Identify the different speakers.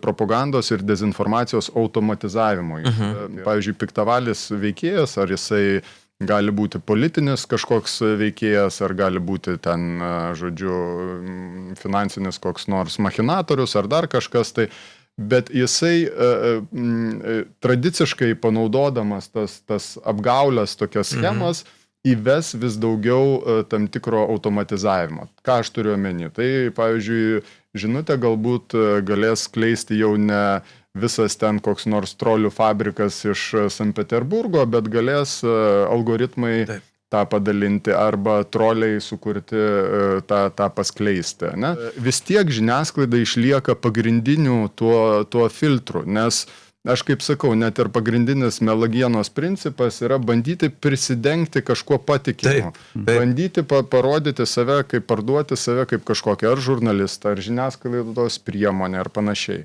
Speaker 1: propagandos ir dezinformacijos automatizavimui. Pavyzdžiui, piktavalis veikėjas, ar jisai gali būti politinis kažkoks veikėjas, ar gali būti ten, žodžiu, finansinis koks nors machinatorius, ar dar kažkas, tai, bet jisai tradiciškai panaudodamas tas apgaulės tokias schemas, įves vis daugiau tam tikro automatizavimo. Ką aš turiu omeny? Tai, pavyzdžiui, žinutė galbūt galės skleisti jau ne visas ten koks nors trolių fabrikas iš Sankt Peterburgo, bet galės algoritmai tą padalinti arba troliai sukurti tą paskleisti. Ne? Vis tiek žiniasklaida išlieka pagrindiniu tuo filtru, nes aš kaip sakau, net ir pagrindinis melagienos principas yra bandyti prisidengti kažkuo patikimu. Bandyti parodyti save, kaip parduoti save kaip kažkokią ar žurnalistą, ar žiniasklaidos priemonę, ar panašiai.